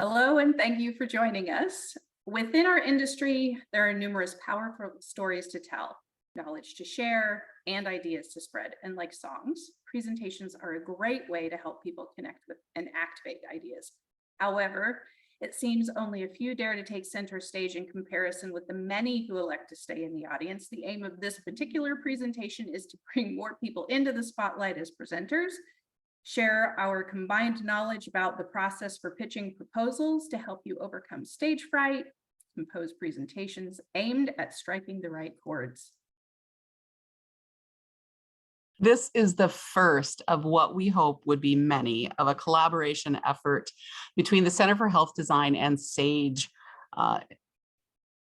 Hello, and thank you for joining us. Within our industry, there are numerous powerful stories to tell, knowledge to share, and ideas to spread. And like songs, presentations are a great way to help people connect with and activate ideas. However, it seems only a few dare to take center stage in comparison with the many who elect to stay in the audience. The aim of this particular presentation is to bring more people into the spotlight as presenters, share our combined knowledge about the process for pitching proposals to help you overcome stage fright, compose presentations aimed at striking the right chords. This is the first of what we hope would be many of a collaboration effort between the Center for Health Design and SAGE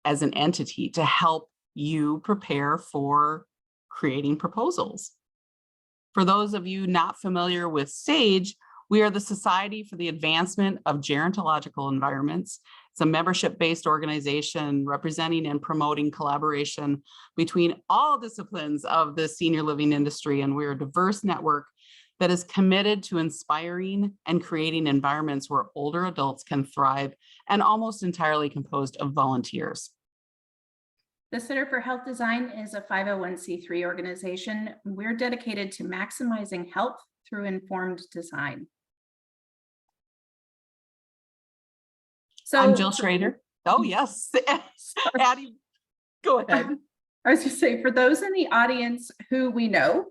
as an entity to help you prepare for creating proposals. For those of you not familiar with SAGE, we are the Society for the Advancement of Gerontological Environments. It's a membership-based organization representing and promoting collaboration between all disciplines of the senior living industry, and we're a diverse network that is committed to inspiring and creating environments where older adults can thrive, and almost entirely composed of volunteers. The Center for Health Design is a 501c3 organization. We're dedicated to maximizing health through informed design. So I'm Jill Schroeder. Oh, yes. Addie, go ahead. I was going to say, for those in the audience who we know,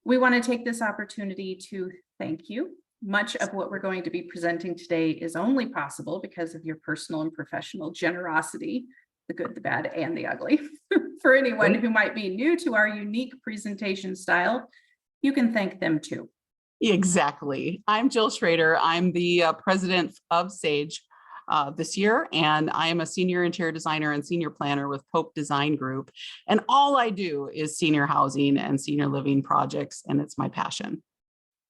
we want to take this opportunity to thank you. Much of what we're going to be presenting today is only possible because of your personal and professional generosity, the good, the bad, and the ugly. For anyone who might be new to our unique presentation style, you can thank them too. Exactly. I'm Jill Schroeder. I'm the president of SAGE this year, and I am a senior interior designer and senior planner with Pope Design Group. And all I do is senior housing and senior living projects, and it's my passion.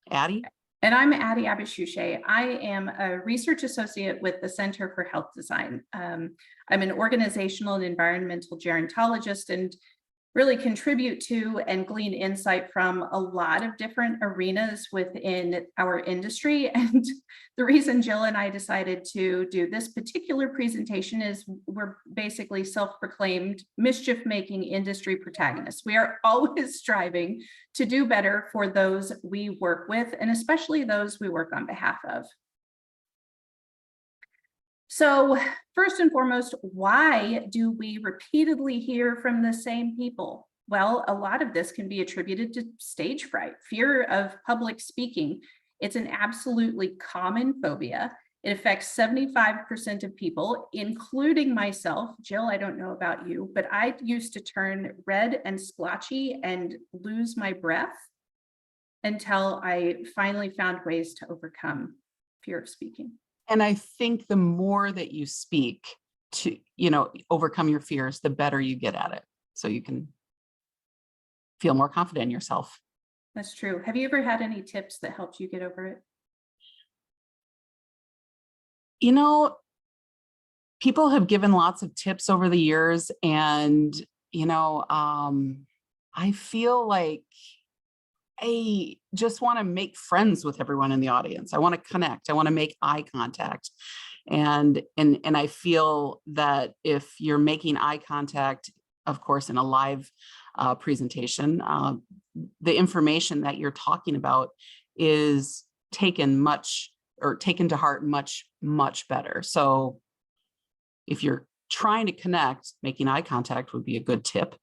Addie? And I'm Addie Abushousheh. I am a research associate with the Center for Health Design. I'm an organizational and environmental gerontologist and really contribute to and glean insight from a lot of different arenas within our industry. And the reason Jill and I decided to do this particular presentation is we're basically self-proclaimed mischief-making industry protagonists. We are always striving to do better for those we work with, and especially those we work on behalf of. So first and foremost, why do we repeatedly hear from the same people? Well, a lot of this can be attributed to stage fright, fear of public speaking. It's an absolutely common phobia. It affects 75% of people, including myself. Jill, I don't know about you, but I used to turn red and splotchy and lose my breath until I finally found ways to overcome fear of speaking. And I think the more that you speak to, overcome your fears, the better you get at it. So you can feel more confident in yourself. That's true. Have you ever had any tips that helped you get over it? People have given lots of tips over the years, and, I feel like I just want to make friends with everyone in the audience. I want to connect. I want to make eye contact. And I feel that if you're making eye contact, of course, in a live presentation, the information that you're talking about is taken to heart much better. So if you're trying to connect, making eye contact would be a good tip.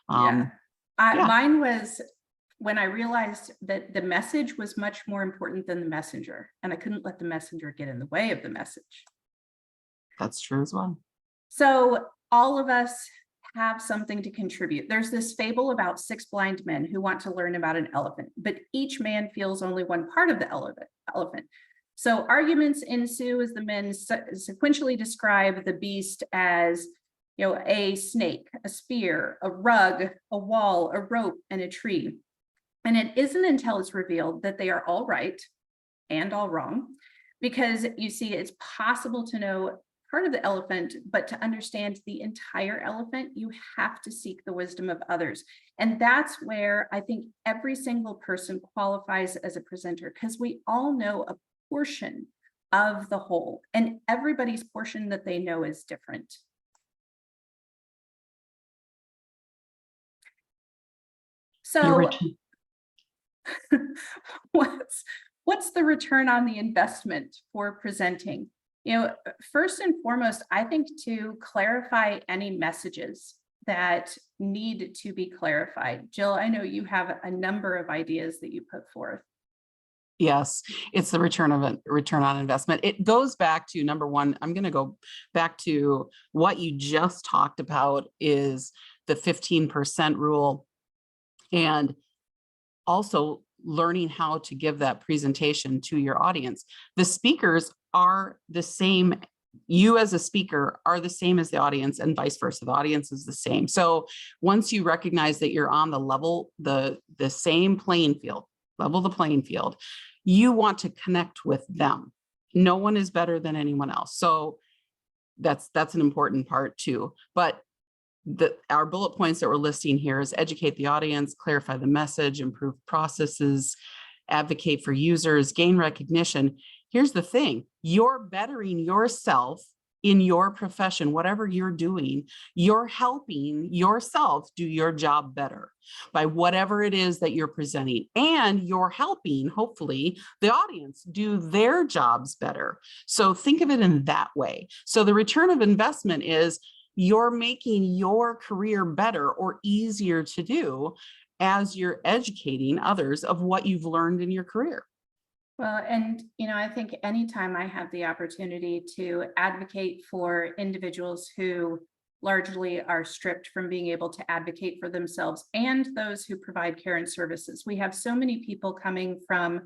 Mine was when I realized that the message was much more important than the messenger, and I couldn't let the messenger get in the way of the message. That's true as well. So all of us have something to contribute. There's this fable about 6 blind men who want to learn about an elephant, but each man feels only one part of the elephant. So arguments ensue as the men sequentially describe the beast as, a snake, a spear, a rug, a wall, a rope, and a tree. And it isn't until it's revealed that they are all right and all wrong, because you see, it's possible to know part of the elephant, but to understand the entire elephant, you have to seek the wisdom of others. And that's where I think every single person qualifies as a presenter, because we all know a portion of the whole, and everybody's portion that they know is different. Your So return. what's the return on the investment for presenting? First and foremost, I think to clarify any messages that need to be clarified. Jill, I know you have a number of ideas that you put forth. Yes, it's the return on investment. It goes back to number one. I'm going to go back to what you just talked about is the 15% rule, and also learning how to give that presentation to your audience. The speakers are the same. You as a speaker are the same as the audience, and vice versa. The audience is the same. So once you recognize that you're on the level, the same playing field, level the playing field, you want to connect with them. No one is better than anyone else. So that's an important part too. But our bullet points that we're listing here is educate the audience, clarify the message, improve processes, advocate for users, gain recognition. Here's the thing, you're bettering yourself in your profession, whatever you're doing, you're helping yourself do your job better by whatever it is that you're presenting. And you're helping, hopefully, the audience do their jobs better. So think of it in that way. So the return of investment is you're making your career better or easier to do as you're educating others of what you've learned in your career. Well, and I think anytime I have the opportunity to advocate for individuals who largely are stripped from being able to advocate for themselves and those who provide care and services. We have so many people coming from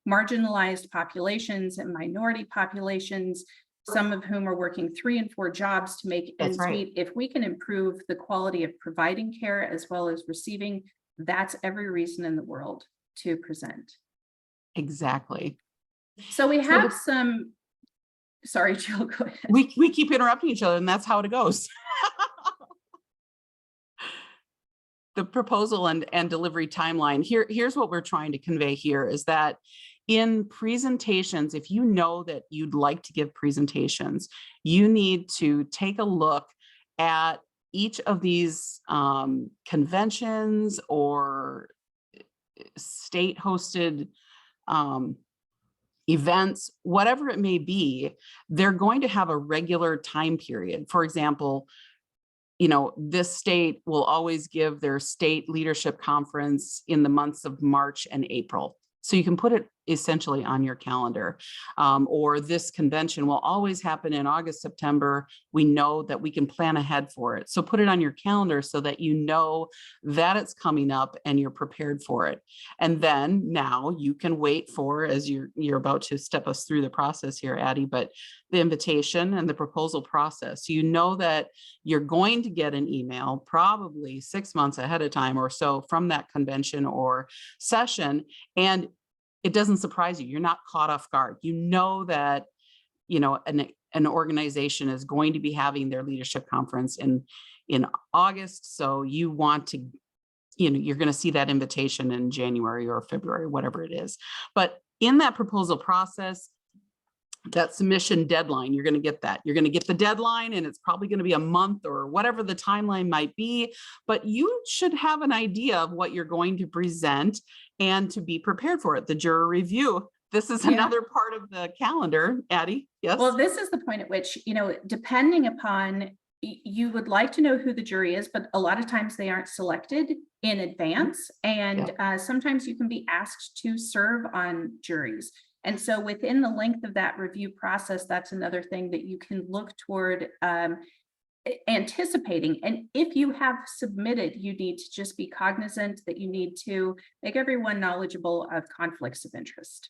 marginalized populations and minority populations, some of whom are working 3 and 4 jobs to make ends meet. If we can improve the quality of providing care as well as receiving, that's every reason in the world to present. Exactly. So we have some, sorry, Jill, go ahead. We keep interrupting each other, and that's how it goes. The proposal and delivery timeline. Here's what we're trying to convey here is that in presentations, if you know that you'd like to give presentations, you need to take a look at each of these conventions or state-hosted events, whatever it may be. They're going to have a regular time period. For example, this state will always give their state leadership conference in the months of March and April. So you can put it essentially on your calendar. Or this convention will always happen in August, September. We know that we can plan ahead for it. So put it on your calendar so that you know that it's coming up and you're prepared for it. And then now you can wait for, as you're about to step us through the process here, Addie, but the invitation and the proposal process. You know that you're going to get an email probably 6 months ahead of time or so from that convention or session. And it doesn't surprise you. You're not caught off guard. You know that, an organization is going to be having their leadership conference in August. So you want to, you're going to see that invitation in January or February, whatever it is. But in that proposal process, that submission deadline, you're going to get that. You're going to get the deadline, and it's probably going to be a month or whatever the timeline might be, but you should have an idea of what you're going to present and to be prepared for it. The juror review. This is another part of the calendar, Addie. Yes. Well, this is the point at which, depending upon, you would like to know who the jury is, but a lot of times they aren't selected in advance. And sometimes you can be asked to serve on juries. And so within the length of that review process, that's another thing that you can look toward anticipating. And if you have submitted, you need to just be cognizant that you need to make everyone knowledgeable of conflicts of interest.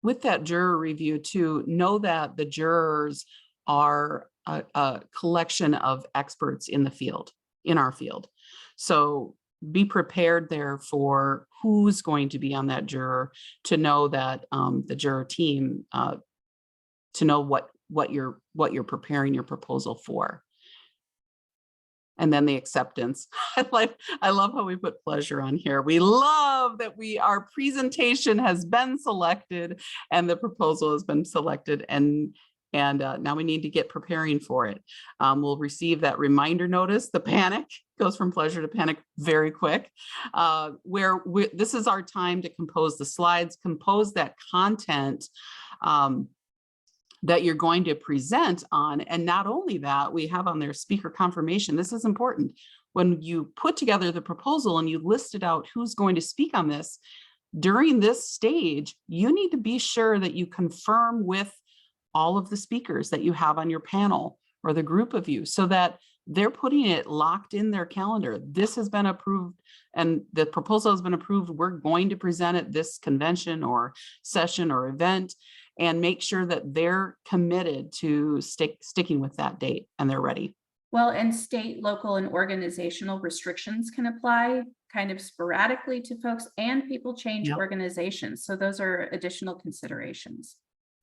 With that juror review too, know that the jurors are a collection of experts in the field, in our field. So be prepared there for who's going to be on that juror, to know that the juror team, to know what you're preparing your proposal for. And then the acceptance. I love how we put pleasure on here. We love that our presentation has been selected and the proposal has been selected, and now we need to get preparing for it. We'll receive that reminder notice. The panic goes from pleasure to panic very quick, this is our time to compose the slides, compose that content that you're going to present on. And not only that, we have on there speaker confirmation. This is important. When you put together the proposal and you listed out who's going to speak on this, during this stage, you need to be sure that you confirm with all of the speakers that you have on your panel or the group of you, so that they're putting it locked in their calendar. This has been approved and the proposal has been approved. We're going to present at this convention or session or event, and make sure that they're committed to sticking with that date and they're ready. Well, and state, local, and organizational restrictions can apply kind of sporadically to folks, and people change Yep. organizations. So those are additional considerations.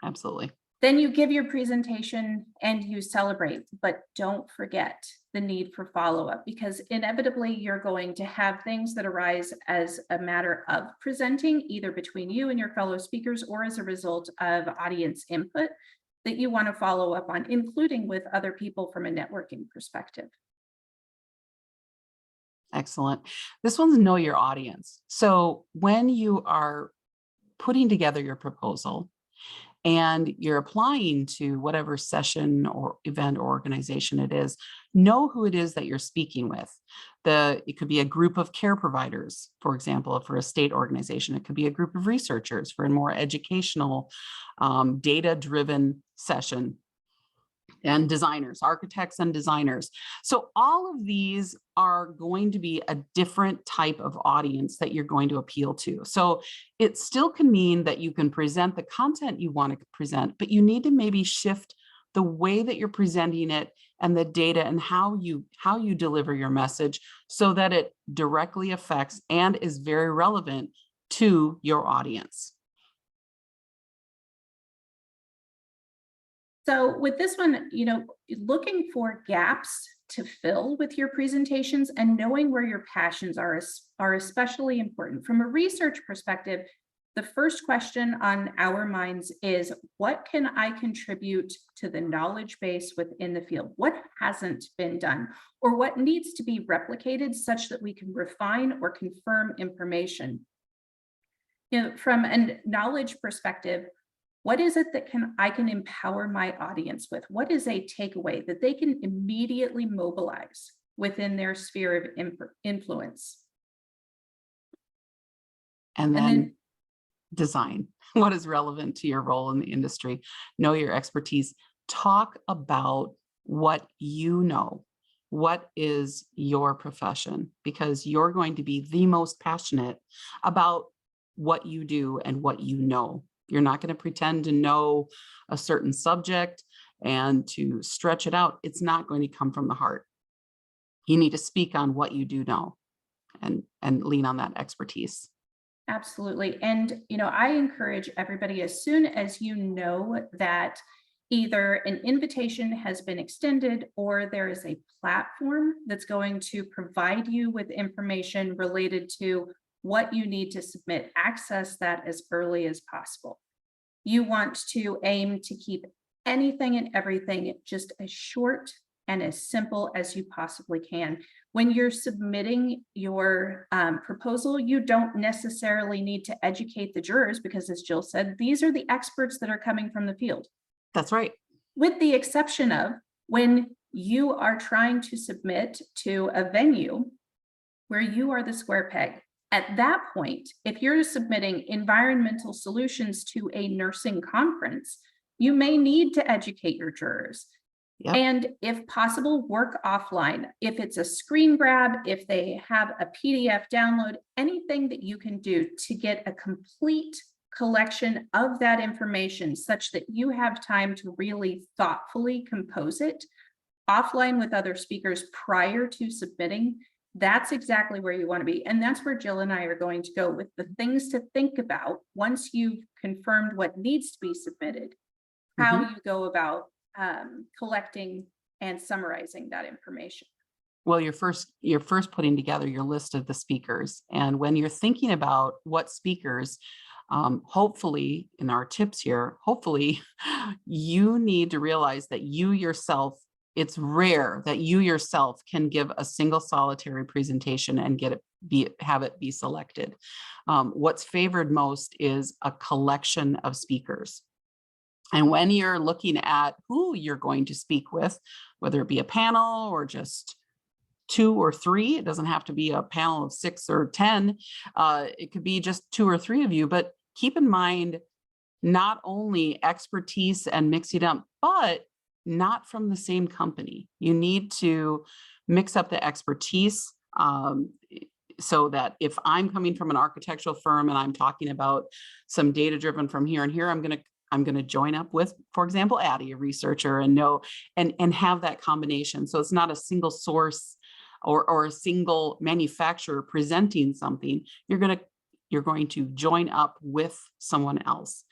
Absolutely. Then you give your presentation and you celebrate, but don't forget the need for follow-up, because inevitably you're going to have things that arise as a matter of presenting, either between you and your fellow speakers or as a result of audience input that you want to follow up on, including with other people from a networking perspective. Excellent. This one's know your audience. So when you are putting together your proposal and you're applying to whatever session or event or organization it is, know who it is that you're speaking with. It could be a group of care providers, for example, for a state organization. It could be a group of researchers for a more educational, data-driven session. And designers, architects and designers. So all of these are going to be a different type of audience that you're going to appeal to. So it still can mean that you can present the content you want to present, but you need to maybe shift the way that you're presenting it and the data and how you deliver your message so that it directly affects and is very relevant to your audience. So with this one, looking for gaps to fill with your presentations and knowing where your passions are especially important. From a research perspective, the first question on our minds is, what can I contribute to the knowledge base within the field? What hasn't been done, or what needs to be replicated such that we can refine or confirm information? From a knowledge perspective, what is it that I can empower my audience with? What is a takeaway that they can immediately mobilize within their sphere of influence? And then design. What is relevant to your role in the industry? Know your expertise. Talk about what you know. What is your profession? Because you're going to be the most passionate about what you do and what you know. You're not going to pretend to know a certain subject and to stretch it out. It's not going to come from the heart. You need to speak on what you do know and lean on that expertise. Absolutely. And, I encourage everybody, as soon as you know that either an invitation has been extended or there is a platform that's going to provide you with information related to what you need to submit, access that as early as possible. You want to aim to keep anything and everything just as short and as simple as you possibly can. When you're submitting your proposal, you don't necessarily need to educate the jurors because, as Jill said, these are the experts that are coming from the field. That's right. With the exception of when you are trying to submit to a venue where you are the square peg. At that point, if you're submitting environmental solutions to a nursing conference, you may need to educate your jurors. Yep. And if possible, work offline. If it's a screen grab, if they have a PDF download, anything that you can do to get a complete collection of that information such that you have time to really thoughtfully compose it offline with other speakers prior to submitting, that's exactly where you want to be. And that's where Jill and I are going to go with the things to think about once you've confirmed what needs to be submitted, how you go about collecting and summarizing that information. Well, you're first putting together your list of the speakers. And when you're thinking about what speakers, hopefully in our tips here, hopefully you need to realize that you yourself, it's rare that you yourself can give a single solitary presentation and have it be selected. What's favored most is a collection of speakers. And when you're looking at who you're going to speak with, whether it be a panel or just 2 or 3, it doesn't have to be a panel of 6 or 10. It could be just 2 or 3 of you, but keep in mind, not only expertise and mixing up, but not from the same company. You need to mix up the expertise, so that if I'm coming from an architectural firm and I'm talking about some data driven from here and here, I'm going to join up with, for example, Addie, a researcher, and have that combination. So it's not a single source or a single manufacturer presenting something. You're going to join up with someone else.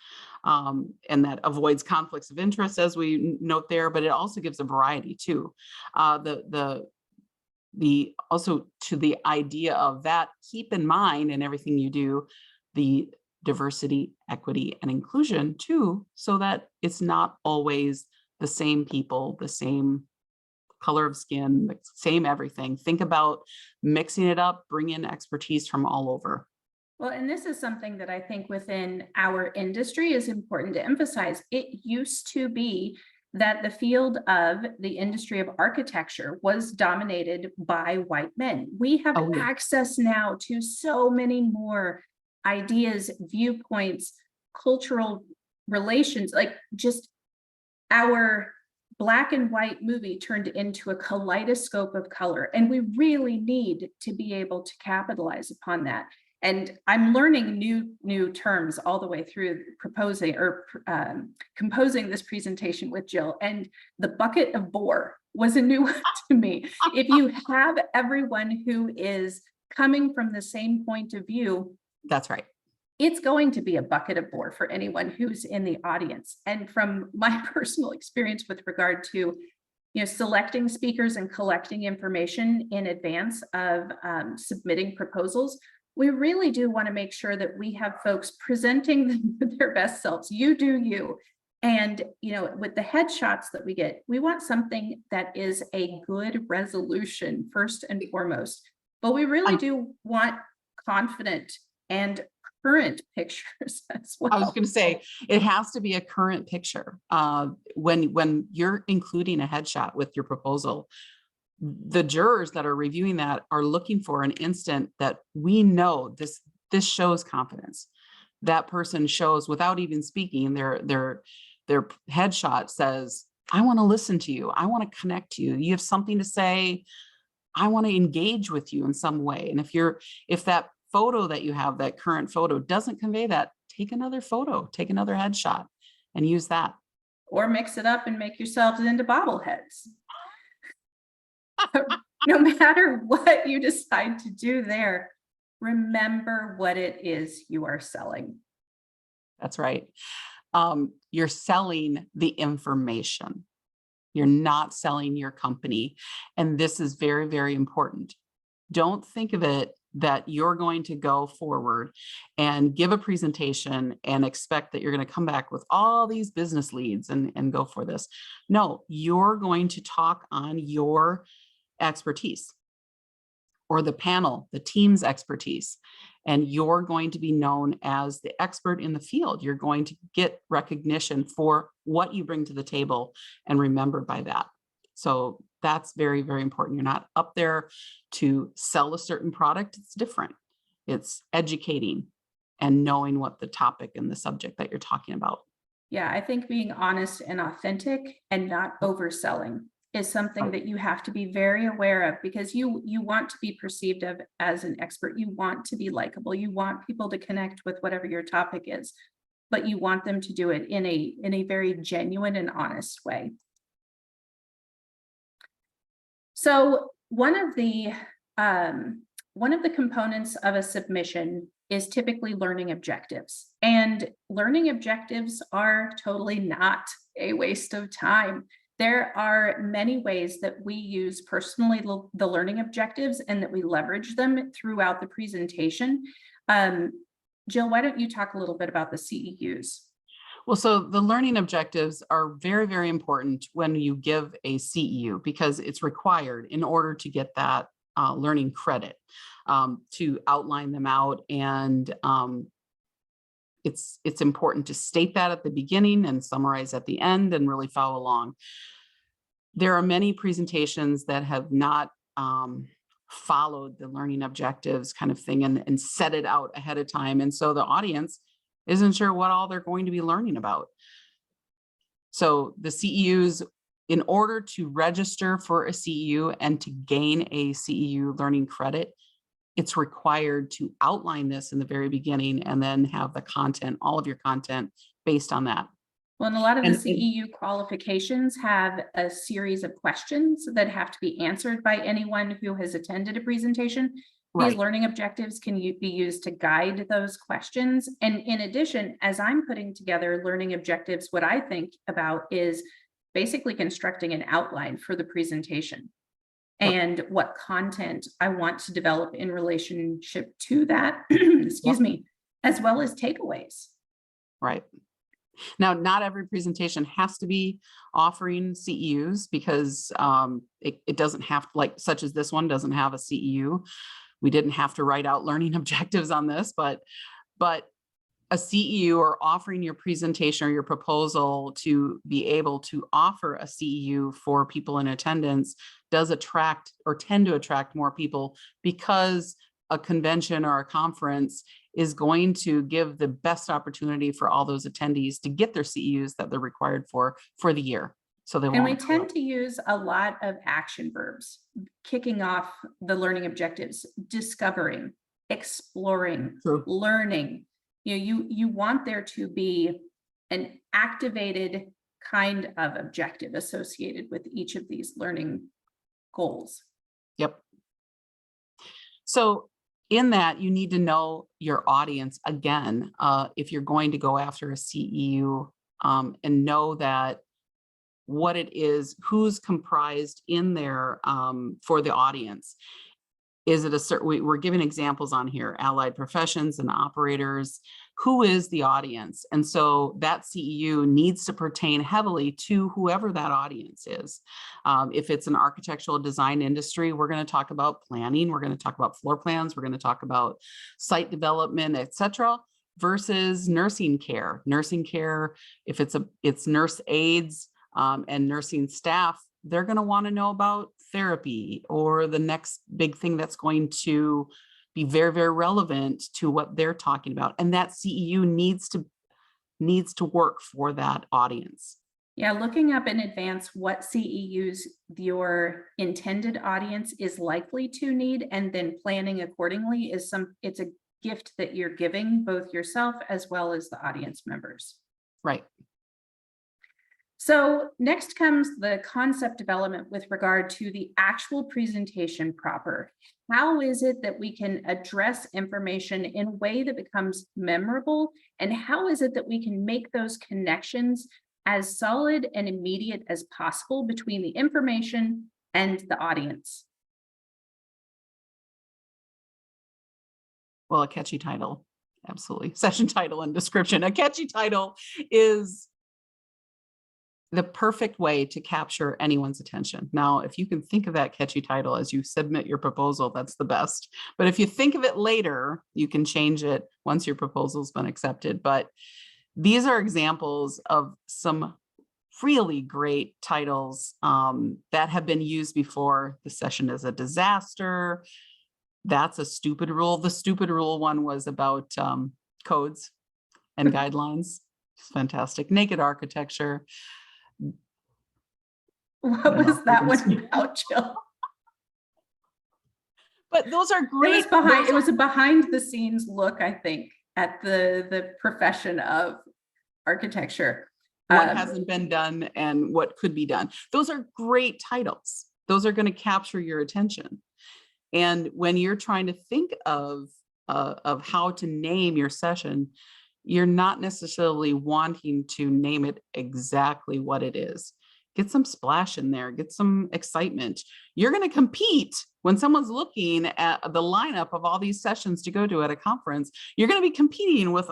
And that avoids conflicts of interest, as we note there, but it also gives a variety too. Also to the idea of that, keep in mind in everything you do, the diversity, equity, and inclusion too, so that it's not always the same people, the same color of skin, the same everything. Think about mixing it up, bring in expertise from all over. Well, and this is something that I think within our industry is important to emphasize. It used to be that the field of the industry of architecture was dominated by white men. We have Oh, yeah. access now to so many more ideas, viewpoints, cultural relations, like just our black and white movie turned into a kaleidoscope of color. And we really need to be able to capitalize upon that. And I'm learning new terms all the way through proposing or composing this presentation with Jill. And the bucket of bore was a new one to me. If you have everyone who is coming from the same point of view, That's right. it's going to be a bucket of bore for anyone who's in the audience. And from my personal experience with regard to selecting speakers and collecting information in advance of submitting proposals, we really do want to make sure that we have folks presenting their best selves. You do you. And, with the headshots that we get, we want something that is a good resolution first and foremost. But we really do want confident and current pictures as well. I was going to say, it has to be a current picture. When you're including a headshot with your proposal, the jurors that are reviewing that are looking for an instant that we know this shows confidence. That person shows, without even speaking, their headshot says, I want to listen to you. I want to connect to you. You have something to say. I want to engage with you in some way. And if that photo that you have, that current photo, doesn't convey that, take another photo, take another headshot and use that. Or mix it up and make yourselves into bobbleheads. No matter what you decide to do there, remember what it is you are selling. That's right. You're selling the information. You're not selling your company. And this is very, very important. Don't think of it that you're going to go forward and give a presentation and expect that you're going to come back with all these business leads and go for this. No, you're going to talk on your expertise or the panel, the team's expertise, and you're going to be known as the expert in the field. You're going to get recognition for what you bring to the table and remembered by that. So that's very, very important. You're not up there to sell a certain product. It's different. It's educating and knowing what the topic and the subject that you're talking about. Yeah, I think being honest and authentic and not overselling is something that you have to be very aware of, because you want to be perceived of as an expert. You want to be likable. You want people to connect with whatever your topic is, but you want them to do it in a very genuine and honest way. So one of the components of a submission is typically learning objectives, and learning objectives are totally not a waste of time. There are many ways that we use personally the learning objectives and that we leverage them throughout the presentation. Jill, why don't you talk a little bit about the CEUs? Well, so the learning objectives are very, very important when you give a CEU because it's required in order to get that learning credit, to outline them out. And it's important to state that at the beginning and summarize at the end and really follow along. There are many presentations that have not followed the learning objectives kind of thing and set it out ahead of time. And so the audience isn't sure what all they're going to be learning about. So the CEUs, in order to register for a CEU and to gain a CEU learning credit, it's required to outline this in the very beginning and then have the content, all of your content based on that. Well, and a lot of the CEU qualifications have a series of questions that have to be answered by anyone who has attended a presentation. These learning objectives can be used to guide those questions. And in addition, as I'm putting together learning objectives, what I think about is basically constructing an outline for the presentation and what content I want to develop in relationship to that, excuse me, as well as takeaways. Right. Now, not every presentation has to be offering CEUs because it doesn't have, like, such as this one doesn't have a CEU. We didn't have to write out learning objectives on this, but a CEU or offering your presentation or your proposal to be able to offer a CEU for people in attendance does attract or tend to attract more people because a convention or a conference is going to give the best opportunity for all those attendees to get their CEUs that they're required for the year. So they and we tend to use a lot of action verbs, kicking off the learning objectives, discovering, exploring, learning. You want there to be an activated kind of objective associated with each of these learning goals. Yep. So in that, you need to know your audience again, if you're going to go after a CEU, and know that what it is, who's comprised in there for the audience. Is it a certain, we're giving examples on here, allied professions and operators, who is the audience? And so that CEU needs to pertain heavily to whoever that audience is. If it's an architectural design industry, we're going to talk about planning, we're going to talk about floor plans, we're going to talk about site development, etc. versus nursing care. Nursing care, if it's nurse aides and nursing staff, they're going to want to know about therapy or the next big thing that's going to be very, very relevant to what they're talking about. And that CEU needs to work for that audience. Yeah, looking up in advance what CEUs your intended audience is likely to need and then planning accordingly it's a gift that you're giving both yourself as well as the audience members. Right. So next comes the concept development with regard to the actual presentation proper. How is it that we can address information in a way that becomes memorable? And how is it that we can make those connections as solid and immediate as possible between the information and the audience? Well, a catchy title, absolutely. Session title and description. A catchy title is the perfect way to capture anyone's attention. Now, if you can think of that catchy title as you submit your proposal, that's the best. But if you think of it later, you can change it once your proposal's been accepted. But these are examples of some really great titles that have been used before. The session is a disaster. That's a stupid rule. The stupid rule one was about codes and guidelines. It's fantastic. Naked architecture. What was that one about, Jill? But those are great. It was a behind the scenes look, I think, at the profession of architecture. What hasn't been done and what could be done. Those are great titles. Those are going to capture your attention. And when you're trying to think of how to name your session, you're not necessarily wanting to name it exactly what it is. get some splash in there, get some excitement. You're going to compete when someone's looking at the lineup of all these sessions to go to at a conference. You're going to be competing with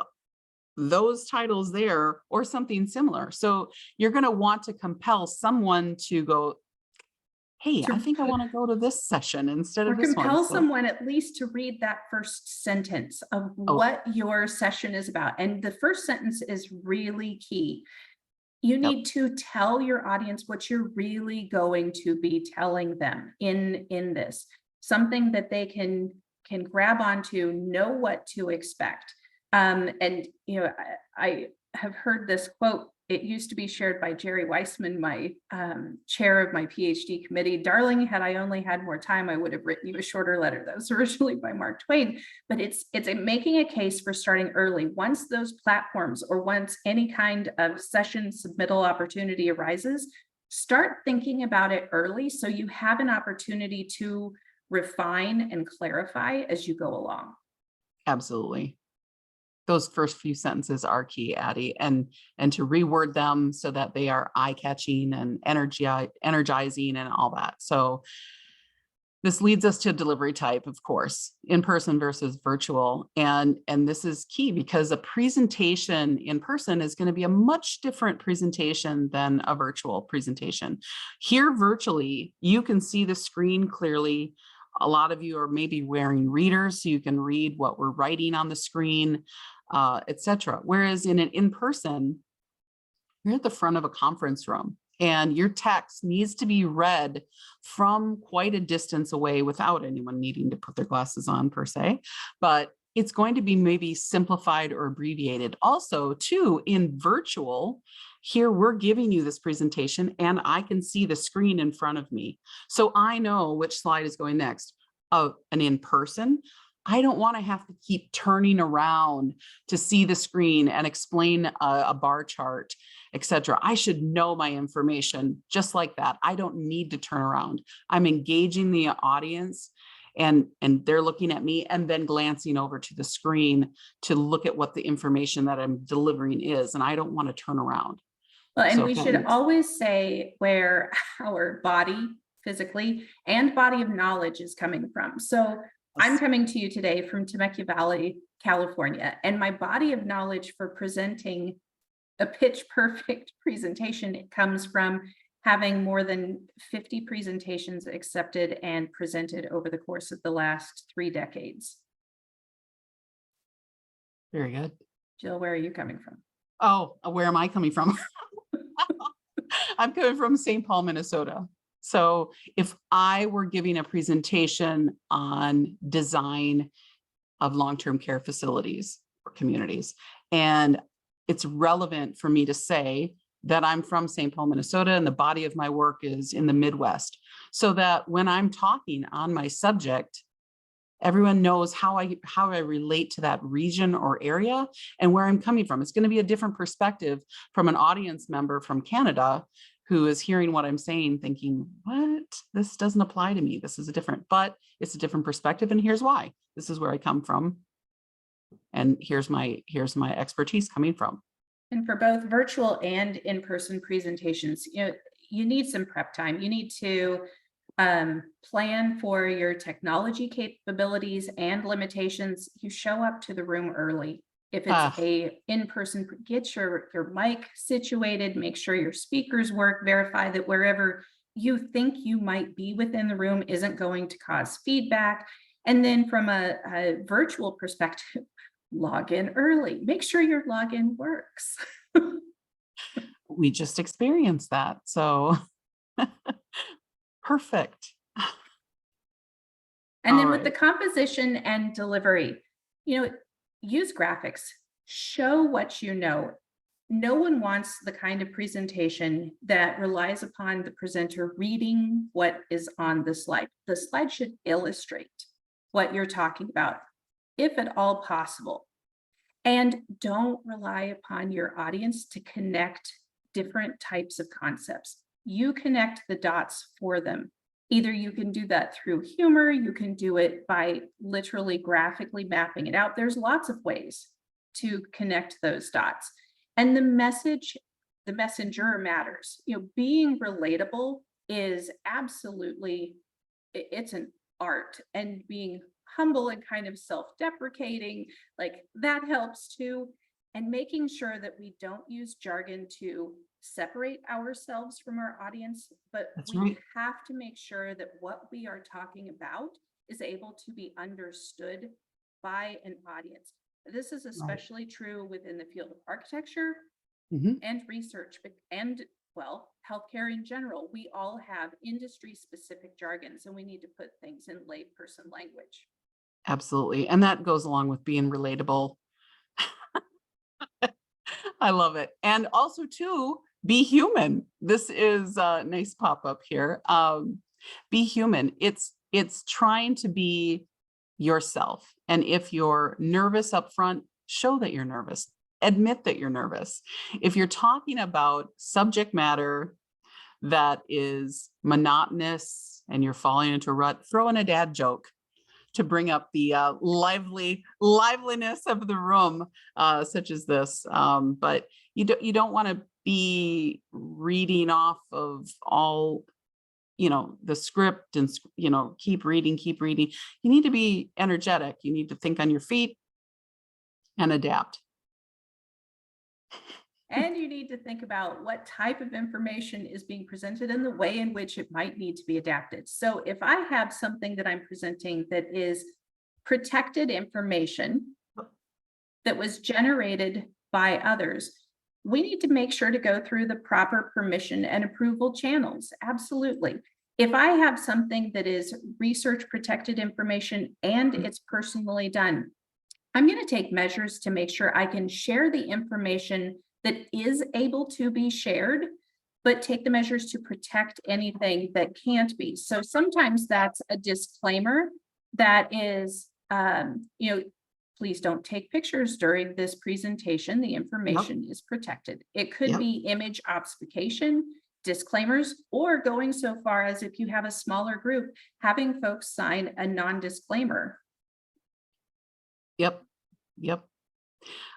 those titles there or something similar. So you're going to want to compel someone to go, hey, I think I want to go to this session instead or of this one. compel So, someone at least to read that first sentence of what your session is about. And the first sentence is really key. You need to tell your audience what you're really going to be telling them in this, something that they can grab onto, know what to expect. And you know, I have heard this quote. It used to be shared by Jerry Weissman, my chair of my PhD committee. Darling, had I only had more time, I would have written you a shorter letter. That was originally by Mark Twain. But it's making a case for starting early. Once those platforms or once any kind of session submittal opportunity arises, start thinking about it early so you have an opportunity to refine and clarify as you go along. absolutely. Those first few sentences are key, Addie, and to reword them so that they are eye-catching and energizing and all that. So this leads us to delivery type, of course, in person versus virtual. And this is key because a presentation in person is going to be a much different presentation than a virtual presentation. Here virtually, you can see the screen clearly. A lot of you are maybe wearing readers so you can read what we're writing on the screen, etc. Whereas in an in-person, you're at the front of a conference room and your text needs to be read from quite a distance away without anyone needing to put their glasses on per se, but it's going to be maybe simplified or abbreviated. Also, too, in virtual, here we're giving you this presentation and I can see the screen in front of me. So I know which slide is going next. An in-person, I don't want to have to keep turning around to see the screen and explain a bar chart, etc. I should know my information just like that. I don't need to turn around. I'm engaging the audience and they're looking at me and then glancing over to the screen to look at what the information that I'm delivering is. And I don't want to turn around. Well, and we should always say where our body physically and body of knowledge is coming from. So I'm coming to you today from Temecula Valley, California, and my body of knowledge for presenting a pitch perfect presentation, it comes from having more than 50 presentations accepted and presented over the course of the last 3 decades. Very good. Jill, where are you coming from? Oh, where am I coming from? I'm coming from St. Paul, Minnesota. So if I were giving a presentation on design of long-term care facilities or communities, and it's relevant for me to say that I'm from St. Paul, Minnesota, and the body of my work is in the Midwest, so that when I'm talking on my subject, everyone knows how I relate to that region or area and where I'm coming from. It's going to be a different perspective from an audience member from Canada who is hearing what I'm saying, thinking, what? This doesn't apply to me. This is but it's a different perspective. And here's why. This is where I come from. And here's my expertise coming from. And for both virtual and in-person presentations, you need some prep time. You need to plan for your technology capabilities and limitations. You show up to the room early. If it's a in-person, get your mic situated, make sure your speakers work, verify that wherever you think you might be within the room isn't going to cause feedback. And then from a virtual perspective, log in early, make sure your login works. We just experienced that. So perfect. And then with the composition and delivery, use graphics, show what you know. No one wants the kind of presentation that relies upon the presenter reading what is on the slide. The slide should illustrate what you're talking about, if at all possible. And don't rely upon your audience to connect different types of concepts. You connect the dots for them. Either you can do that through humor, you can do it by literally graphically mapping it out. There's lots of ways to connect those dots. And the message the messenger matters. Being relatable is absolutely, it's an art, and being humble and kind of self-deprecating, like that helps too. And making sure that we don't use jargon to separate ourselves from our audience, but That's we right. have to make sure that what we are talking about is able to be understood by an audience. This is especially true within the field of architecture Mhm. and research, and well, healthcare in general. We all have industry specific jargons, and we need to put things in layperson language. Absolutely. And that goes along with being relatable. I love it. And also too, be human. This is a nice pop-up here. Be human. It's trying to be yourself. And if you're nervous up front, show that you're nervous. Admit that you're nervous. If you're talking about subject matter that is monotonous and you're falling into a rut, throw in a dad joke to bring up the liveliness of the room, such as this. But you don't want to be reading off of all, the script and, keep reading, keep reading. You need to be energetic. You need to think on your feet and adapt. And you need to think about what type of information is being presented and the way in which it might need to be adapted. So if I have something that I'm presenting that is protected information that was generated by others, we need to make sure to go through the proper permission and approval channels. Absolutely. If I have something that is research protected information and it's personally done, I'm going to take measures to make sure I can share the information that is able to be shared, but take the measures to protect anything that can't be. So sometimes that's a disclaimer that is, please don't take pictures during this presentation. The information is protected. It could Yep. be image obfuscation, disclaimers, or going so far as, if you have a smaller group, having folks sign a non-disclaimer. Yep. Yep.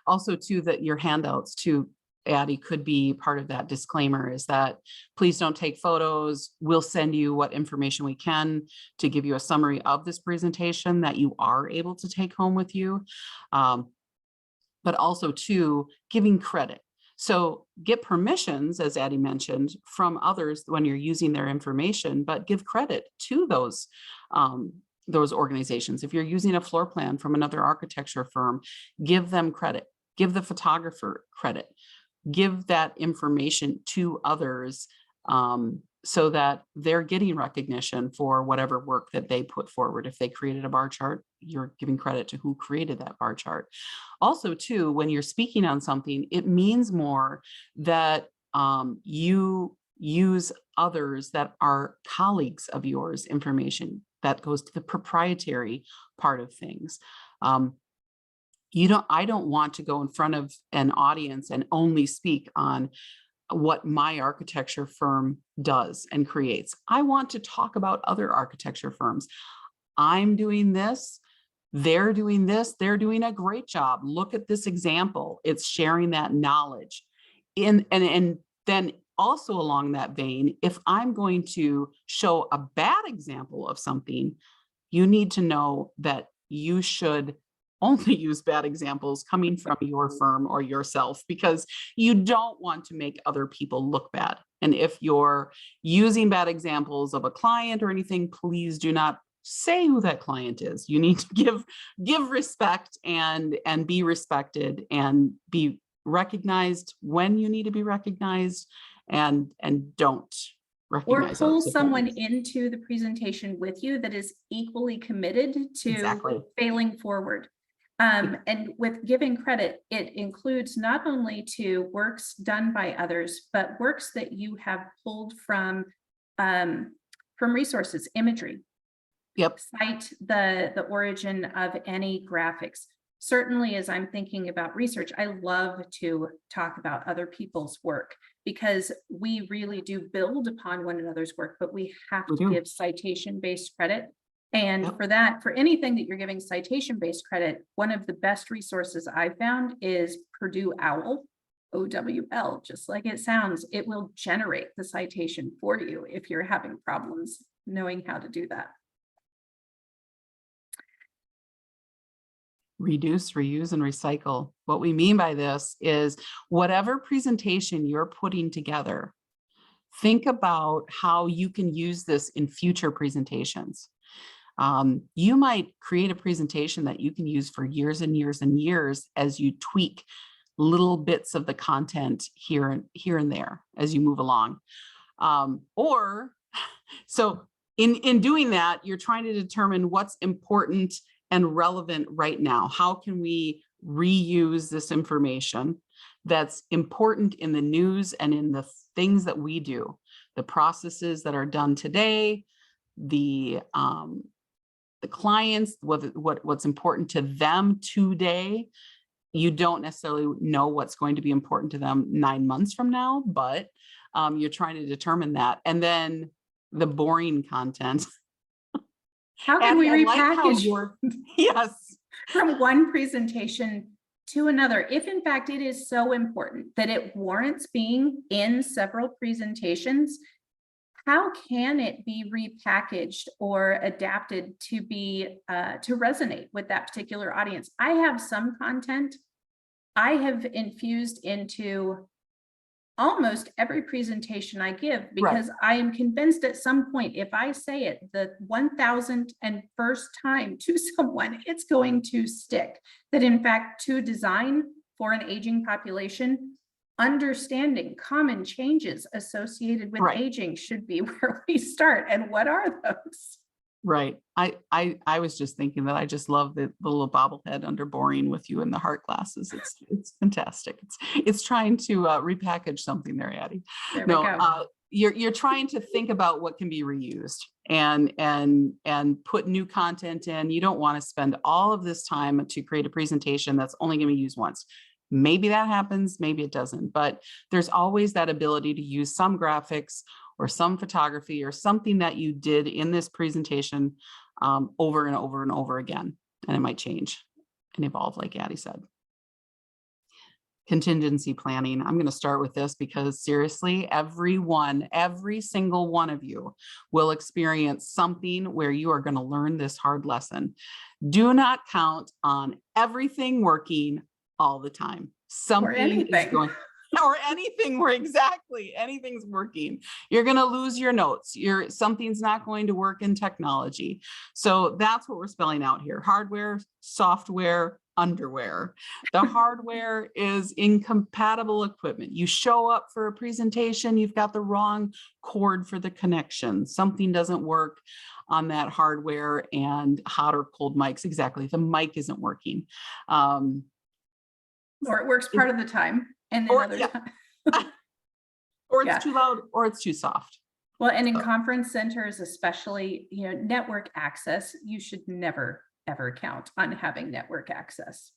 Also too, that your handouts too, Addie, could be part of that disclaimer, is that please don't take photos. We'll send you what information we can to give you a summary of this presentation that you are able to take home with you. But also too, giving credit. So get permissions, as Addie mentioned, from others when you're using their information, but give credit to those organizations. If you're using a floor plan from another architecture firm, give them credit, give the photographer credit, give that information to others, so that they're getting recognition for whatever work that they put forward. If they created a bar chart, you're giving credit to who created that bar chart. Also too, when you're speaking on something, it means more that you use others that are colleagues of yours information. That goes to the proprietary part of things. I don't want to go in front of an audience and only speak on what my architecture firm does and creates. I want to talk about other architecture firms. I'm doing this, they're doing this, they're doing a great job. Look at this example. It's sharing that knowledge. And then also along that vein, if I'm going to show a bad example of something, you need to know that you should only use bad examples coming from your firm or yourself, because you don't want to make other people look bad. And if you're using bad examples of a client or anything, please do not say who that client is. You need to give respect and be respected and be recognized when you need to be recognized, and don't Or recognize pull others. someone into the presentation with you that is equally committed to Exactly. failing forward. And with giving credit, it includes not only to works done by others, but works that you have pulled from resources, imagery. Yep. Cite the origin of any graphics. Certainly, as I'm thinking about research, I love to talk about other people's work, because we really do build upon one another's work, but we have to give citation-based credit. And Yep. for that, for anything that you're giving citation-based credit, one of the best resources I found is Purdue OWL. OWL, just like it sounds. It will generate the citation for you if you're having problems knowing how to do that. Reduce, reuse, and recycle. What we mean by this is whatever presentation you're putting together, think about how you can use this in future presentations. You might create a presentation that you can use for years and years and years as you tweak little bits of the content here and there as you move along. So in doing that, you're trying to determine what's important and relevant right now. How can we reuse this information that's important in the news and in the things that we do, the processes that are done today, the clients, what's important to them today. You don't necessarily know what's going to be important to them 9 months from now, but you're trying to determine that. And then the boring content. How can we Addie, I like how repackage yes, from one presentation to another, if in fact it is so important that it warrants being in several presentations? How can it be repackaged or adapted to be to resonate with that particular audience? I have some content I have infused into almost every presentation I give, because I am convinced at some point, if I say it the 1001st time to someone, it's going to stick. That in fact, to design for an aging population, understanding common changes associated with aging should be where we start. And what are those? Right. I was just thinking that I just love the little bobblehead under boring with you in the heart glasses. It's fantastic. It's trying to repackage something there, Addie. There we go. You're trying to think about what can be reused and put new content in. You don't want to spend all of this time to create a presentation that's only going to be used once. Maybe that happens, maybe it doesn't, but there's always that ability to use some graphics or some photography or something that you did in this presentation over and over and over again. And it might change and evolve, like Addie said. Contingency planning. I'm going to start with this because seriously, every single one of you will experience something where you are going to learn this hard lesson. Do not count on everything working all the time. Something is going or anything where anything's working. You're going to lose your notes. Something's not going to work in technology. So that's what we're spelling out here. Hardware, software, underwear. The hardware is incompatible equipment. You show up for a presentation, you've got the wrong cord for the connection. Something doesn't work on that hardware, and hot or cold mics. Exactly. The mic isn't working. Or it works part of the time. And then other time. Or it's too loud or it's too soft. Well, and in conference centers, especially, network access, you should never, ever count on having network access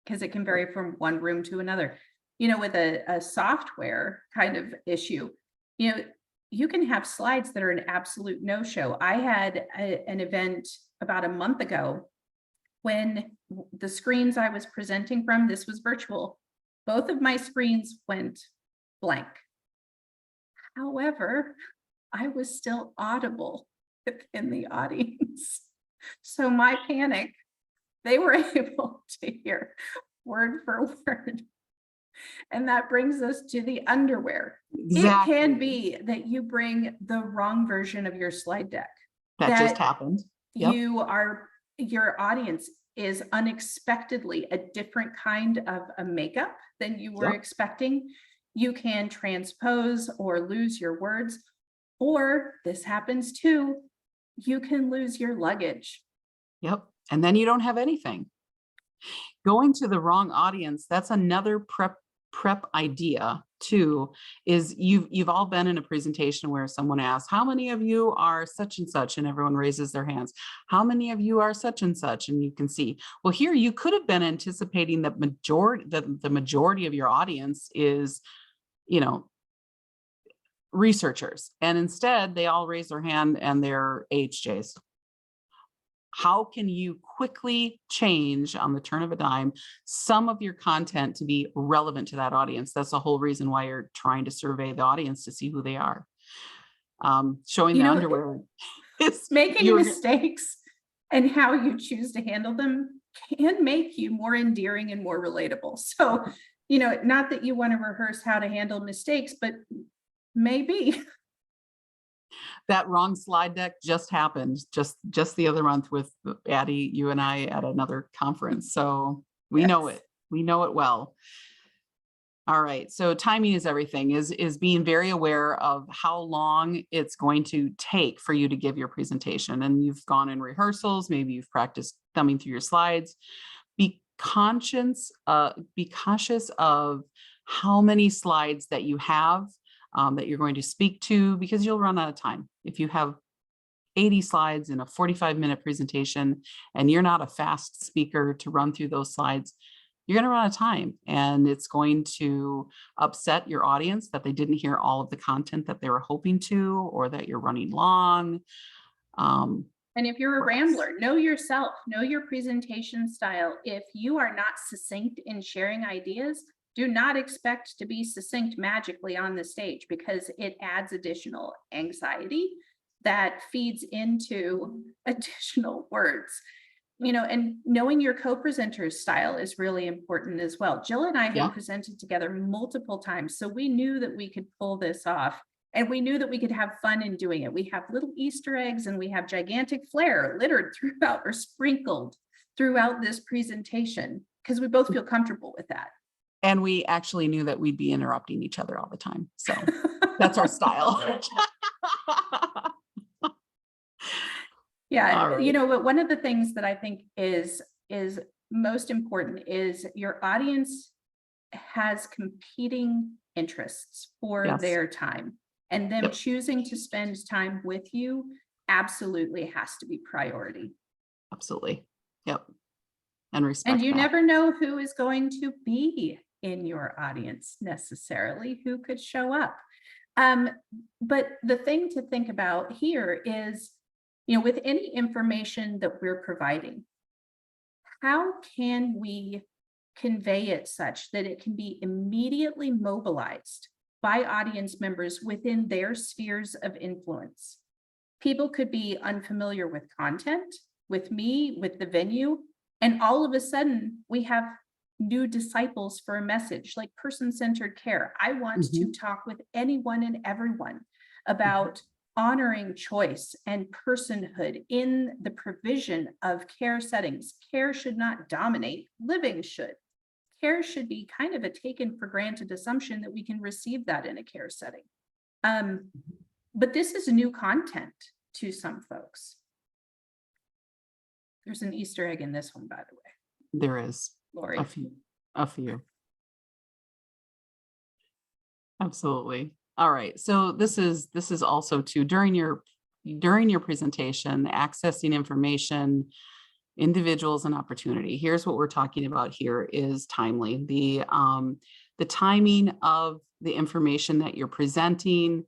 because it can vary from one room to another. With a software kind of issue, you can have slides that are an absolute no-show. I had an event about a month ago when the screens I was presenting from, this was virtual, both of my screens went blank. However, I was still audible within the audience. So my panic, they were able to hear word for word. And that brings us to the underwear. Exactly. It can be that you bring the wrong version of your slide deck. That just happened. Yep. Your audience is unexpectedly a different kind of a makeup than you were expecting. You can transpose or lose your words, or this happens too, you can lose your luggage. Yep. And then you don't have anything. Going to the wrong audience, that's another prep idea too, is you've all been in a presentation where someone asks, how many of you are such and such, and everyone raises their hands. How many of you are such and such? And you can see, well, here you could have been anticipating that the majority of your audience is, researchers, and instead they all raise their hand and they're AHJs. How can you quickly change on the turn of a dime some of your content to be relevant to that audience? That's the whole reason why you're trying to survey the audience to see who they are. Showing You the know, underwear is making you're mistakes and how you choose to handle them can make you more endearing and more relatable. So, not that you want to rehearse how to handle mistakes, but maybe. that wrong slide deck just happened just the other month with Addie, you and I at another conference. So we know Yes. it. We know it well. All right. So timing is everything, is being very aware of how long it's going to take for you to give your presentation. And you've gone in rehearsals, maybe you've practiced thumbing through your slides. Be cautious of how many slides that you have that you're going to speak to, because you'll run out of time. If you have 80 slides in a 45-minute presentation and you're not a fast speaker to run through those slides, you're going to run out of time, and it's going to upset your audience that they didn't hear all of the content that they were hoping to, or that you're running long. And if you're a rambler, know yourself, know your presentation style. If you are not succinct in sharing ideas, do not expect to be succinct magically on the stage, because it adds additional anxiety that feeds into additional words. And knowing your co-presenter's style is really important as well. Jill and I Yeah. have presented together multiple times, so we knew that we could pull this off. And we knew that we could have fun in doing it. We have little Easter eggs and we have gigantic flair littered throughout or sprinkled throughout this presentation, because we both feel comfortable with that. And we actually knew that we'd be interrupting each other all the time. So that's our style. Yeah, All right. but one of the things that I think is most important is your audience has competing interests for Yes. their time, and them Yep. choosing to spend time with you absolutely has to be priority. Absolutely. Yep. And respect And you that. never know who is going to be in your audience necessarily, who could show up. But the thing to think about here is, with any information that we're providing, how can we convey it such that it can be immediately mobilized by audience members within their spheres of influence? People could be unfamiliar with content, with me, with the venue, and all of a sudden we have new disciples for a message like person-centered care. I want to talk with anyone and everyone about honoring choice and personhood in the provision of care settings. Care should not dominate, living should. Care should be kind of a taken for granted assumption that we can receive that in a care setting. But this is new content to some folks. There's an Easter egg in this one, by the way. There is Lori. a few. Absolutely. All right. So this is also too, during your presentation, accessing information, individuals, and opportunity. Here's what we're talking about here is timely. The timing of the information that you're presenting,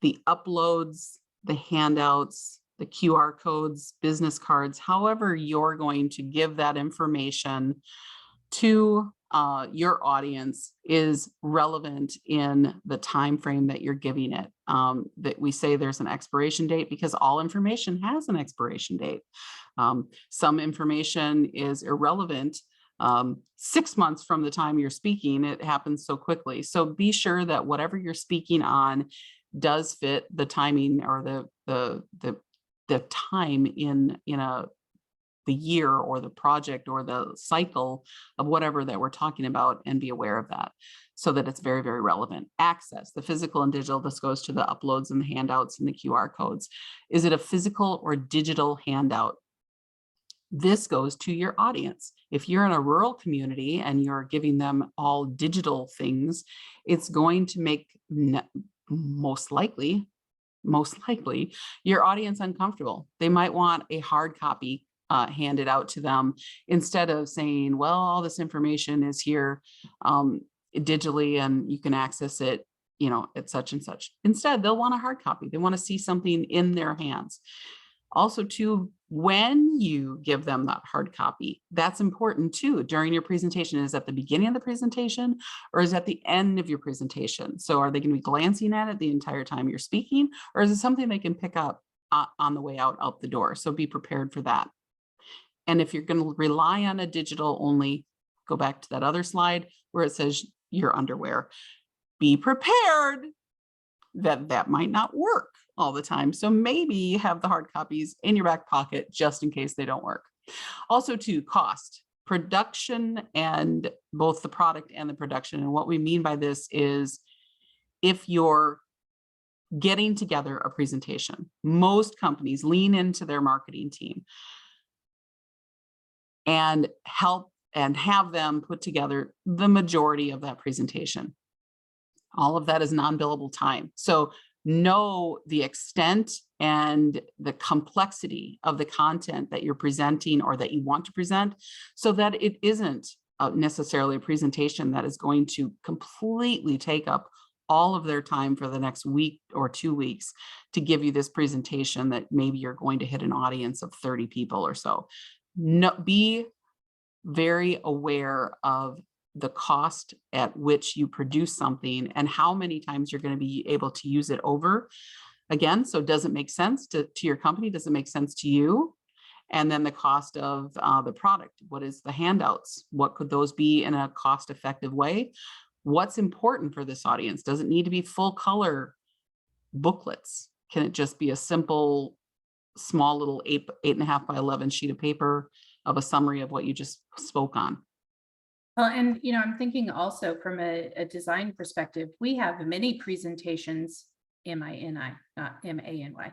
the uploads, the handouts, the QR codes, business cards, however you're going to give that information to your audience is relevant in the time frame that you're giving it. That we say there's an expiration date because all information has an expiration date. Some information is irrelevant 6 months from the time you're speaking. It happens so quickly. So be sure that whatever you're speaking on does fit the timing or the time in the year or the project or the cycle of whatever that we're talking about, and be aware of that so that it's very, very relevant. Access, the physical and digital, this goes to the uploads and the handouts and the QR codes. Is it a physical or digital handout? This goes to your audience. If you're in a rural community and you're giving them all digital things, it's going to make most likely your audience uncomfortable. They might want a hard copy handed out to them instead of saying, well, all this information is here digitally and you can access it, at such and such. Instead, they'll want a hard copy. They want to see something in their hands. Also too, when you give them that hard copy, that's important too during your presentation. Is at the beginning of the presentation or is at the end of your presentation? So are they going to be glancing at it the entire time you're speaking, or is it something they can pick up on the way out the door? So be prepared for that. And if you're going to rely on a digital only, go back to that other slide where it says your underwear. Be prepared that that might not work all the time. So maybe you have the hard copies in your back pocket just in case they don't work. Also to cost, production, and both the product and the production. And what we mean by this is if you're getting together a presentation, most companies lean into their marketing team and help and have them put together the majority of that presentation. All of that is non-billable time. So know the extent and the complexity of the content that you're presenting or that you want to present, so that it isn't necessarily a presentation that is going to completely take up all of their time for the next week or 2 weeks to give you this presentation that maybe you're going to hit an audience of 30 people or so. No, be very aware of the cost at which you produce something and how many times you're going to be able to use it over again. So does it make sense to your company? Does it make sense to you? And then the cost of the product. What is the handouts? What could those be in a cost-effective way? What's important for this audience? Does it need to be full color booklets? Can it just be a simple, small little 8.5 by 11 sheet of paper of a summary of what you just spoke on? Well, and I'm thinking also from a design perspective, we have many presentations, MINI, not MANY,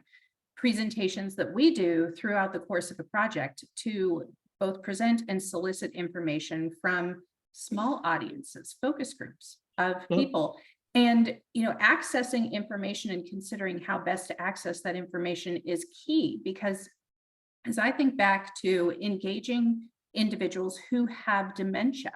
presentations that we do throughout the course of a project to both present and solicit information from small audiences, focus groups of people. And accessing information and considering how best to access that information is key, because as I think back to engaging individuals who have dementia,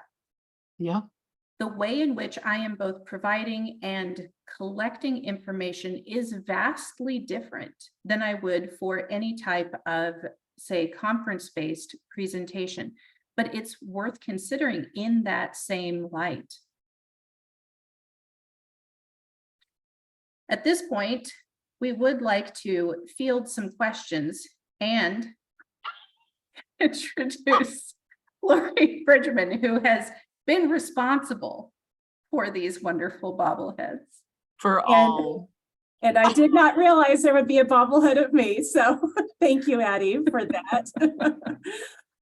the way in which I am both providing and collecting information is vastly different than I would for any type of, say, conference-based presentation. But it's worth considering in that same light. At this point, we would like to field some questions and introduce Lori Bridgman, who has been responsible for these wonderful bobbleheads. And I did not realize there would be a bobblehead of me. So thank you, Addie, for that.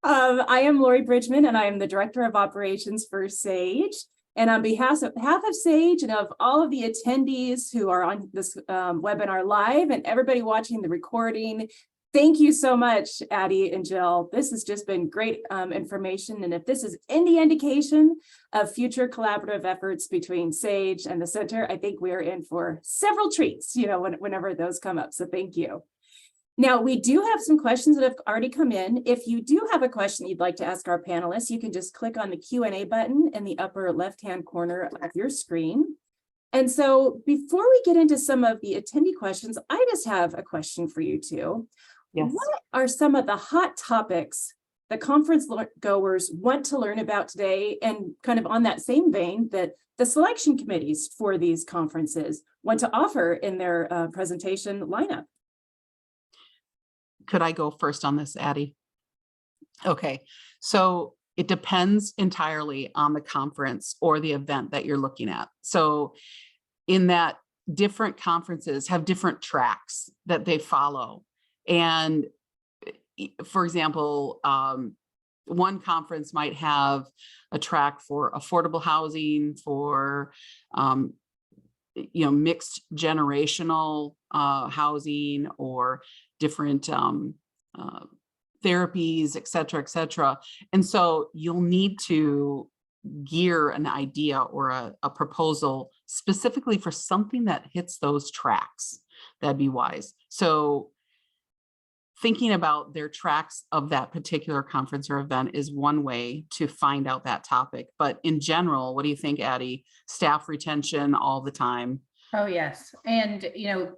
I am Lori Bridgman, and I am the Director of Operations for Sage. And on behalf of Sage and of all of the attendees who are on this webinar live and everybody watching the recording, thank you so much, Addie and Jill. This has just been great information. And if this is any indication of future collaborative efforts between Sage and the center, I think we're in for several treats, whenever those come up. So thank you. Now, we do have some questions that have already come in. If you do have a question you'd like to ask our panelists, you can just click on the Q&A button in the upper left-hand corner of your screen. And so before we get into some of the attendee questions, I just have a question for you two. Yes. What are some of the hot topics the conference goers want to learn about today, and kind of on that same vein that the selection committees for these conferences want to offer in their presentation lineup? Could I go first on this, Addie? Okay, so it depends entirely on the conference or the event that you're looking at. So in that, different conferences have different tracks that they follow. And for example, one conference might have a track for affordable housing, for mixed generational housing, or different therapies, et cetera, et cetera. And so you'll need to gear an idea or a proposal specifically for something that hits those tracks. That'd be wise. So thinking about their tracks of that particular conference or event is one way to find out that topic. But in general, what do you think, Addie? Staff retention all the time. Oh, yes. And,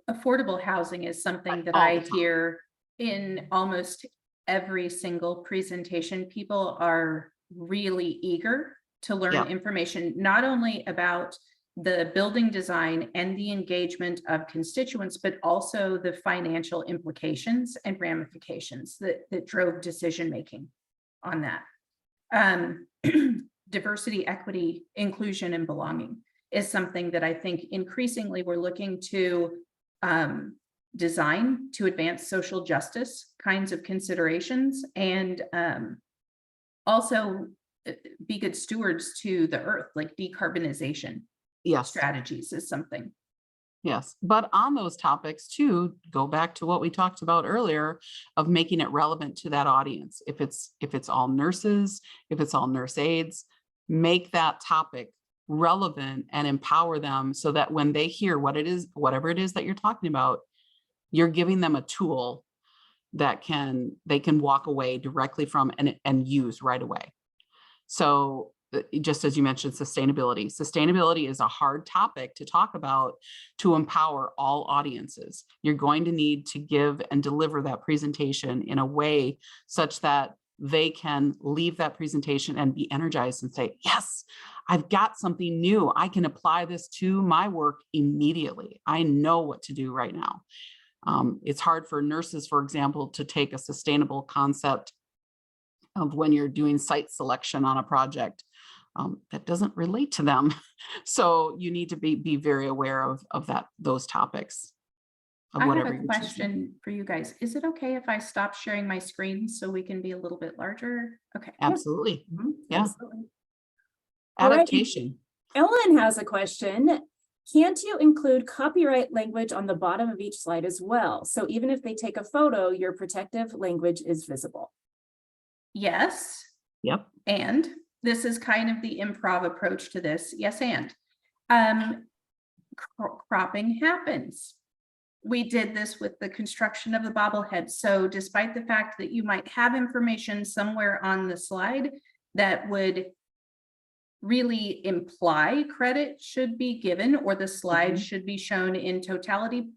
affordable housing is something that I hear in almost every single presentation, people are really eager to learn Yeah. information, not only about the building design and the engagement of constituents, but also the financial implications and ramifications that drove decision-making on that. Diversity, equity, inclusion, and belonging is something that I think increasingly we're looking to design to advance social justice kinds of considerations, and also be good stewards to the earth, like decarbonization Yes. strategies is something. Yes, but on those topics too, go back to what we talked about earlier of making it relevant to that audience. If it's all nurses, if it's all nurse aides, make that topic relevant and empower them so that when they hear what it is, whatever it is that you're talking about, you're giving them a tool that they can walk away directly from and use right away. So just as you mentioned, sustainability. Sustainability is a hard topic to talk about to empower all audiences. You're going to need to give and deliver that presentation in a way such that they can leave that presentation and be energized and say, yes, I've got something new. I can apply this to my work immediately. I know what to do right now. It's hard for nurses, for example, to take a sustainable concept of when you're doing site selection on a project that doesn't relate to them. So you need to be very aware of those topics. I have a question for you guys. Is it okay if I stop sharing my screen so we can be a little bit larger? Okay. Absolutely. Yeah. Absolutely. Adaptation. Ellen has a question. Can't you include copyright language on the bottom of each slide as well? So even if they take a photo, your protective language is visible. Yes. Yep. And this is kind of the improv approach to this. Yes, and cropping happens. We did this with the construction of the bobblehead. So despite the fact that you might have information somewhere on the slide that would really imply credit should be given, or the slide should be shown in totality,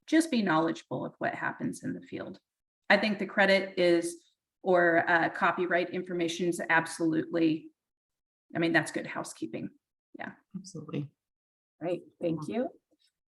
just be knowledgeable of what happens in the field. I think the credit is, or copyright information is absolutely, I mean, that's good housekeeping. Yeah. Absolutely. Great, thank you.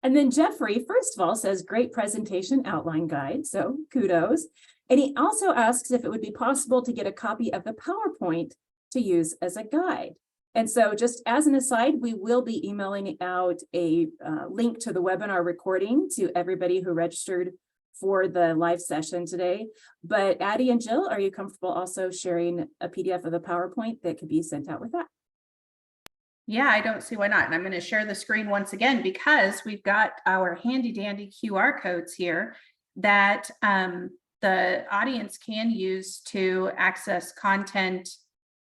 And then Jeffrey, first of all, says great presentation outline guide, so kudos. And he also asks if it would be possible to get a copy of the PowerPoint to use as a guide. And so just as an aside, we will be emailing out a link to the webinar recording to everybody who registered for the live session today. But Addie and Jill, are you comfortable also sharing a PDF of the PowerPoint that could be sent out with that? Yeah, I don't see why not. And I'm going to share the screen once again, because we've got our handy dandy QR codes here that the audience can use to access content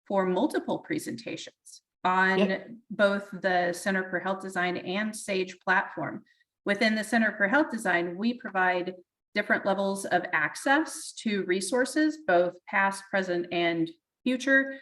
for multiple presentations on both the Center for Health Design and SAGE platform. Within the Center for Health Design, we provide different levels of access to resources, both past, present, and future.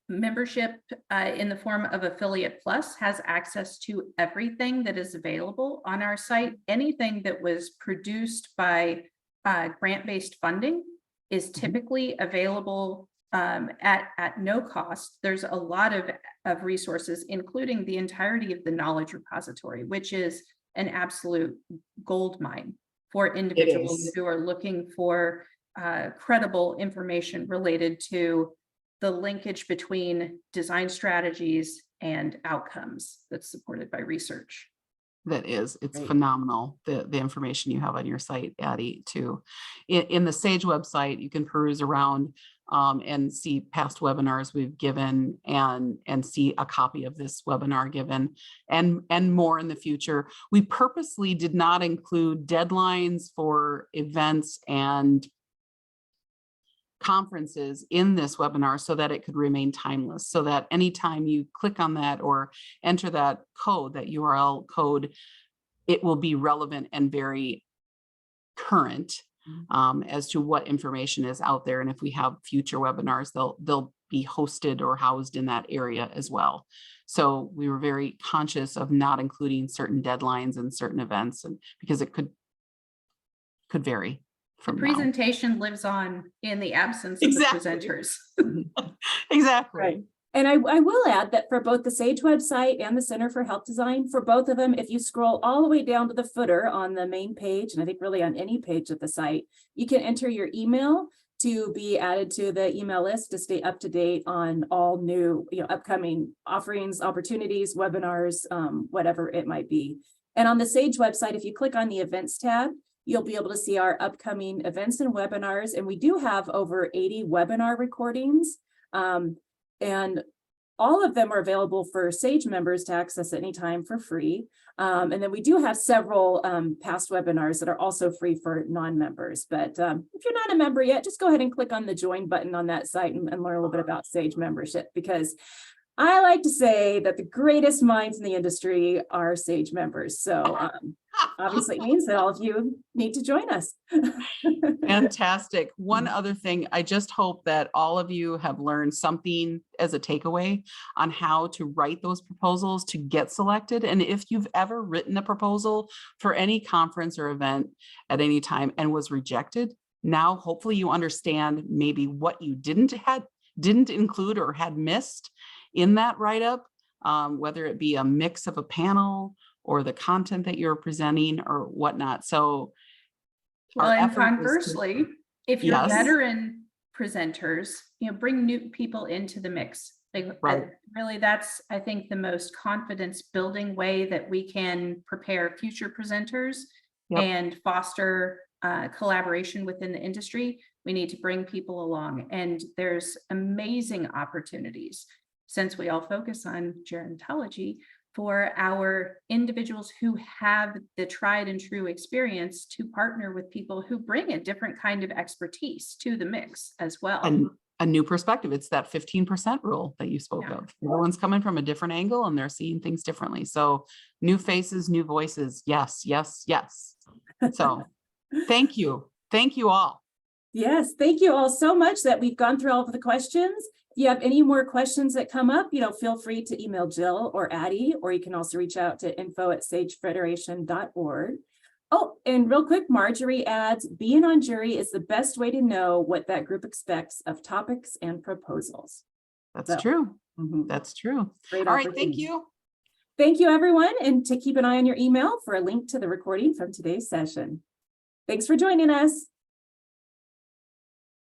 Membership in the form of Affiliate Plus has access to everything that is available on our site. Anything that was produced by grant-based funding is typically available at no cost. There's a lot of resources, including the entirety of the knowledge repository, which is an absolute gold mine for individuals who are looking for credible information related to the linkage between design strategies and outcomes that's supported by research. It's Right. phenomenal, the information you have on your site, Addie, too. In the SAGE website, you can peruse around and see past webinars we've given and see a copy of this webinar given and more in the future. We purposely did not include deadlines for events and conferences in this webinar so that it could remain timeless, so that anytime you click on that or enter that code, that URL code, it will be relevant and very current as to what information is out there. And if we have future webinars, they'll be hosted or housed in that area as well. So we were very conscious of not including certain deadlines and certain events, and because it could vary. The from now. presentation lives on in the absence of Exactly. the presenters. Exactly. Right. And I will add that for both the SAGE website and the Center for Health Design, for both of them, if you scroll all the way down to the footer on the main page, and I think really on any page of the site, you can enter your email to be added to the email list to stay up to date on all new, upcoming offerings, opportunities, webinars, whatever it might be. And on the SAGE website, if you click on the events tab, you'll be able to see our upcoming events and webinars. And we do have over 80 webinar recordings. And all of them are available for SAGE members to access anytime for free. And then we do have several past webinars that are also free for non-members. But if you're not a member yet, just go ahead and click on the join button on that site and learn a little bit about SAGE membership, because I like to say that the greatest minds in the industry are SAGE members. So obviously it means that all of you need to join us. Fantastic. One other thing, I just hope that all of you have learned something as a takeaway on how to write those proposals to get selected. And if you've ever written a proposal for any conference or event at any time and was rejected, now hopefully you understand maybe what you didn't include or had missed in that write-up, whether it be a mix of a panel or the content that you're presenting or whatnot. So well, our and effort is to- conversely, if you're Yes. veteran presenters, bring new people into the mix. Like, Right. really, that's, I think, the most confidence building way that we can prepare future presenters Yep. and foster collaboration within the industry. We need to bring people along, and there's amazing opportunities, since we all focus on gerontology, for our individuals who have the tried and true experience to partner with people who bring a different kind of expertise to the mix as well. And a new perspective. It's that 15% rule that you spoke Yeah. of. Everyone's coming from a different angle and they're seeing things differently. So new faces, new voices. Yes, yes, yes. So thank you. Thank you all. Yes, thank you all so much that we've gone through all of the questions. If you have any more questions that come up, feel free to email Jill or Addie, or you can also reach out to info@sagefederation.org. Oh, and real quick, Marjorie adds, being on jury is the best way to know what that group expects of topics and proposals. That's So, true. mhm, That's true. great All right. Thank opportunity. you. Thank you, everyone. And to keep an eye on your email for a link to the recording from today's session. Thanks for joining us.